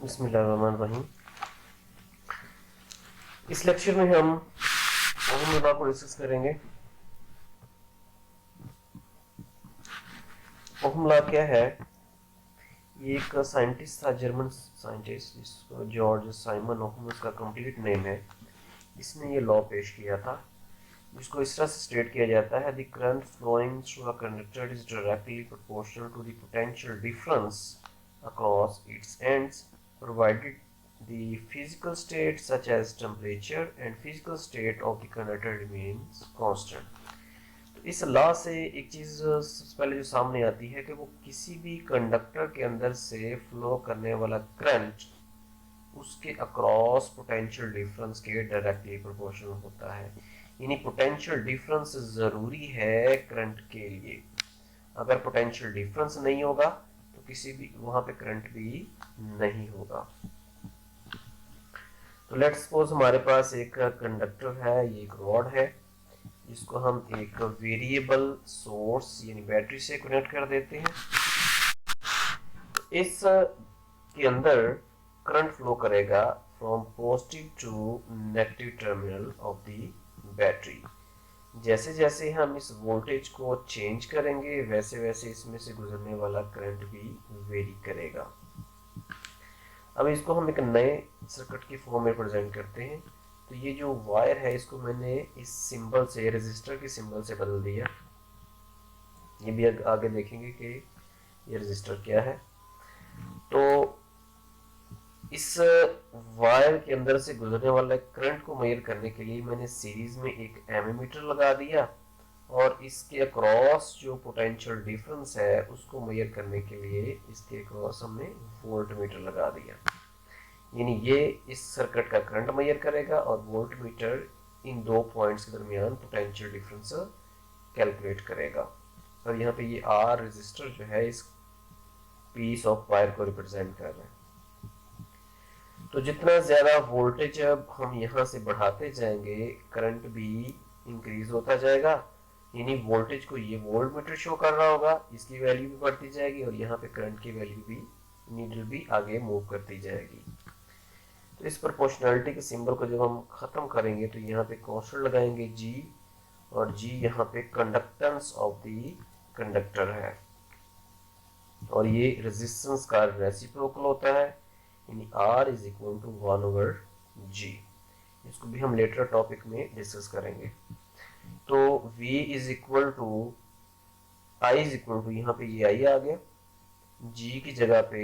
बिस्मिल्लाहिर्रहमानिर्रहीम। इस लेक्चर में हम ओहम लॉ को डिस्कस करेंगे। ओहम लॉ क्या है? ये एक साइंटिस्ट था, जर्मन साइंटिस्ट, जिसको जॉर्ज साइमन ओहम उसका कंप्लीट नेम है। इसने ये लॉ पेश किया था, जिसको इस तरह से स्टेट किया जाता है: the current flowing through a conductor is directly proportional to the potential difference across its ends, provided the physical state such as temperature and physical state of the conductor remains constant। तो इस law से एक चीज सबसे पहले जो सामने आती है कि वो किसी भी कंडक्टर के अंदर से फ्लो करने वाला करंट उसके अक्रॉस पोटेंशियल डिफरेंस के डायरेक्टली प्रोपोर्शनल होता है। यानी पोटेंशियल डिफरेंस जरूरी है करंट के लिए। अगर पोटेंशियल डिफरेंस नहीं होगा तो किसी भी वहां पे करंट भी नहीं होगा। तो लेट्स सपोज हमारे पास एक कंडक्टर है, ये एक रॉड है, जिसको हम एक वेरिएबल सोर्स यानी बैटरी से कनेक्ट कर देते हैं। तो इस के अंदर करंट फ्लो करेगा from positive to negative terminal of the battery. जैसे जैसे हम इस वोल्टेज को चेंज करेंगे वैसे वैसे इसमें से गुजरने वाला करंट भी वेरी करेगा। अब इसको हम एक नए सर्किट की फॉर्म में प्रेजेंट करते हैं। तो ये जो वायर है इसको मैंने इस सिंबल से, रेजिस्टर के सिंबल से बदल दिया। ये भी आगे देखेंगे कि ये रेजिस्टर क्या है। तो इस वायर के अंदर से गुजरने वाले करंट को मेजर करने के लिए मैंने सीरीज में एक एमीमीटर लगा दिया और इसके अक्रॉस जो पोटेंशियल डिफरेंस है उसको मेजर करने के लिए इसके अक्रॉस हमने वोल्ट मीटर लगा दिया। यानी ये इस सर्किट का करंट मेजर करेगा और वोल्ट मीटर इन दो पॉइंट्स के दरमियान पोटेंशियल डिफरेंस कैलकुलेट करेगा। और यहाँ पे ये आर रेजिस्टर जो है इस पीस ऑफ वायर को रिप्रेजेंट कर रहा है। तो जितना ज्यादा वोल्टेज अब हम यहाँ से बढ़ाते जाएंगे करंट भी इंक्रीज होता जाएगा। यानी वोल्टेज को ये वोल्ट मीटर शो कर रहा होगा, इसकी वैल्यू भी बढ़ती जाएगी और यहाँ पे करंट की वैल्यू भी, नीडल भी आगे मूव करती जाएगी। तो इस प्रोपोर्शनैलिटी के सिंबल को जब हम खत्म करेंगे तो यहाँ पे कांस्टेंट लगाएंगे जी, और जी यहाँ पे कंडक्टेंस ऑफ द कंडक्टर है और ये रेजिस्टेंस का रेसिप्रोकल होता है। यानी R is equal to 1/G। इसको भी हम लेटर टॉपिक में डिस्कस करेंगे। तो V is equal to I is equal to, यहाँ पे ये I आ गया, G की जगह पे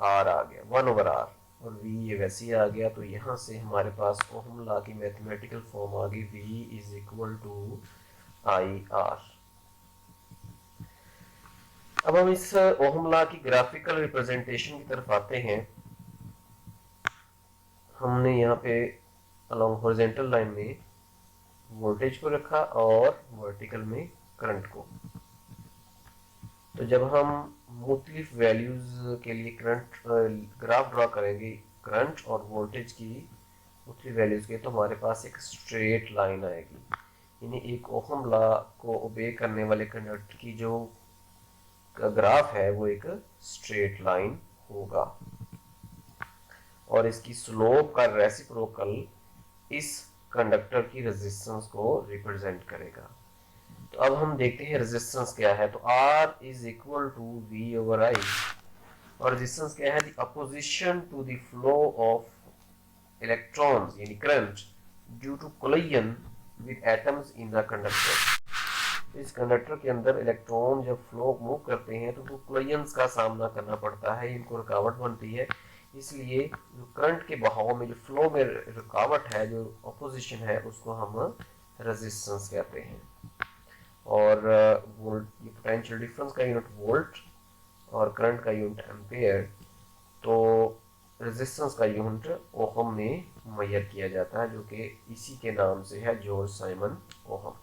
R आ गया, 1/R, और V ये वैसे ही आ गया। तो यहाँ से हमारे पास ओहम लॉ की मैथमेटिकल फॉर्म आ गई, V is equal to IR। अब हम इस ओहम लॉ की ग्राफिकल रिप्रेजेंटेशन की तरफ आते हैं। हमने यहाँ पे अलोंग हॉरिजॉन्टल लाइन में वोल्टेज को रखा और वर्टिकल में करंट को। तो जब हम मुख्तलिफ वैल्यूज के लिए करंट ग्राफ ड्रॉ करेंगे, करंट और वोल्टेज की मुख्तलिफ वैल्यूज के, तो हमारे पास एक स्ट्रेट लाइन आएगी। यानी एक ओहम लॉ को ओबे करने वाले कंडक्टर की जो ग्राफ है वो एक स्ट्रेट लाइन होगा और इसकी स्लोप का रेसिप्रोकल इस कंडक्टर की रेजिस्टेंस को रिप्रेजेंट करेगा। तो अब हम देखते हैं रेजिस्टेंस क्या है। तो R is equal to V/I, और रेजिस्टेंस क्या है? The opposition to the flow of electrons यानी current due to collision with atoms in the conductor. इस कंडक्टर के अंदर इलेक्ट्रॉन जब फ्लो मूव करते हैं तो कोलिजन्स का सामना करना पड़ता है, इनको रुकावट बनती है। इसलिए जो करंट के बहाव में, जो फ्लो में रुकावट है, जो अपोजिशन है, उसको हम रेजिस्टेंस कहते हैं। और वोल्ट, ये पोटेंशियल डिफरेंस का यूनिट वोल्ट और करंट का यूनिट एम्पेयर। तो रेजिस्टेंस का यूनिट ओहम में मेजर किया जाता है, जो कि इसी के नाम से है, जॉर्ज साइमन ओहम।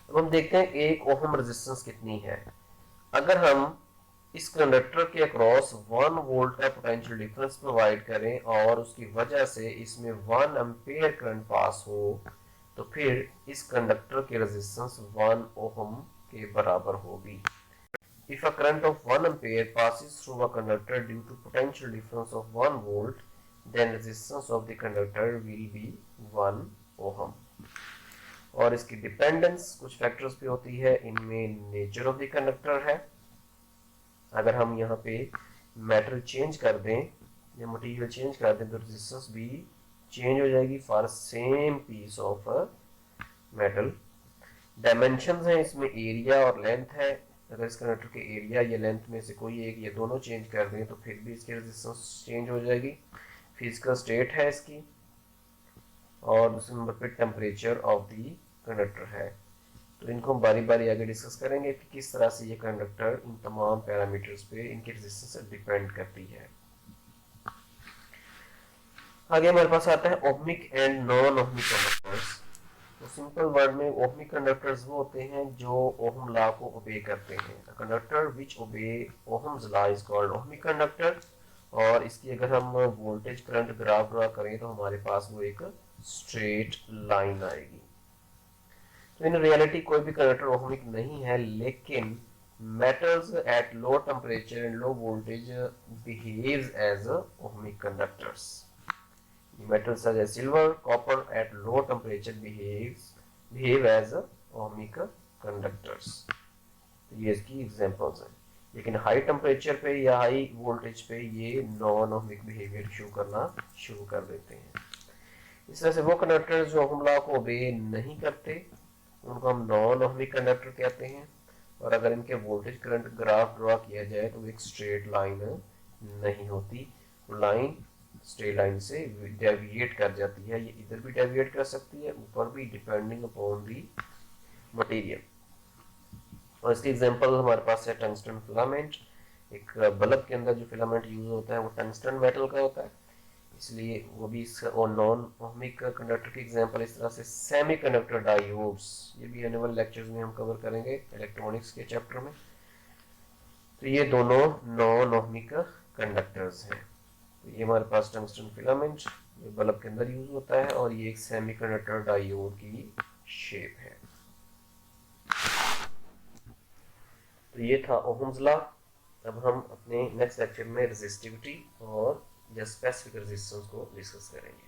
अब हम देखते हैं एक ओहम रेजिस्टेंस कितनी है। अगर हम इस कंडक्टर के अक्रॉस 1 वोल्ट का पोटेंशियल डिफरेंस प्रोवाइड करें और उसकी वजह से इसमें 1 एम्पेयर करंट पास हो, तो फिर इस कंडक्टर की रेजिस्टेंस 1 ओहम के बराबर होगी। If a current of 1 ampere passes through a conductor due to potential difference of 1 volt, then resistance of the conductor will be 1 ohm. और इसकी डिपेंडेंस कुछ फैक्टर्स पे होती है, इनमें नेचर ऑफ द कंडक्टर है। अगर हम यहाँ पे मेटल चेंज कर दें या मटेरियल चेंज कर दें तो रेजिस्टेंस भी चेंज हो जाएगी for same piece of metal. Dimensions हैं इसमें, एरिया और लेंथ है। अगर इस कंडक्टर के एरिया या लेंथ में से कोई एक या दोनों चेंज कर दें तो फिर भी इसकी रेजिस्टेंस चेंज हो जाएगी। फिजिकल स्टेट है इसकी, और दूसरे नंबर पे टेम्परेचर ऑफ दी कंडक्टर है। तो इनको हम बारी बारी आगे डिस्कस करेंगे कि किस तरह से ये कंडक्टर इन तमाम पैरामीटर्स पे इनकी रेजिस्टेंस डिपेंड करती है। आगे हमारे पास आता है ohmic and non ohmic conductors. तो सिंपल वर्ड में ओहमिक कंडक्टर्स वो होते हैं जो ओहम लॉ को ओबे करते हैं। Conductor which obey Ohm's law is called ohmic conductor. और इसकी अगर हम वोल्टेज करंट ग्राफ ड्रा करें तो हमारे पास वो एक स्ट्रेट लाइन आएगी। तो इन रियलिटी कोई भी कंडक्टर ओहमिक नहीं है, लेकिन metals at low temperature and low voltage behaves as ohmic conductors. Metals such as silver, copper at low temperature behave as ohmic conductors. तो ये इसकी एग्जांपल्स हैं, लेकिन हाई टेम्परेचर पे या हाई वोल्टेज पे ये नॉन ओहमिक बिहेवियर शो करना शुरू कर देते हैं। इस तरह से वो कंडक्टर्स जो ओहम लॉ को ओबे नहीं करते उनको हम नॉन ओहमिक कंडक्टर कहते हैं। और अगर इनके वोल्टेज करंट ग्राफ ड्रॉ किया जाए तो एक स्ट्रेट लाइन नहीं होती, लाइन स्ट्रेट लाइन से डेविएट कर जाती है। ये इधर भी डेविएट कर सकती है, ऊपर भी, डिपेंडिंग अपॉन दी मटेरियल। और इसकी एग्जांपल हमारे पास है टंगस्टन फिलामेंट। एक बल्ब के अंदर जो फिलामेंट यूज होता है वो टंगस्टन मेटल का होता है, इसलिए वो भी इसका और नॉन ओहमिक कंडक्टर की एग्जांपल इस तरह से सेमी कंडक्टर डायोड्स, ये भी आने वाले लेक्चर्स में हम कवर करेंगे इलेक्ट्रॉनिक्स के चैप्टर में। तो ये दोनों नॉन ओहमिक कंडक्टर्स हैं। तो ये हमारे पास टंगस्टन फिलामेंट जो बल्ब के अंदर यूज होता है, और ये एक सेमी कंडक्टर डायोड की शेप है। तो ये था ओहम्स लॉ। अब हम अपने नेक्स्ट लेक्चर में रेजिस्टिविटी और या स्पेसिफिक रेजिस्टेंस को डिस्कस करेंगे।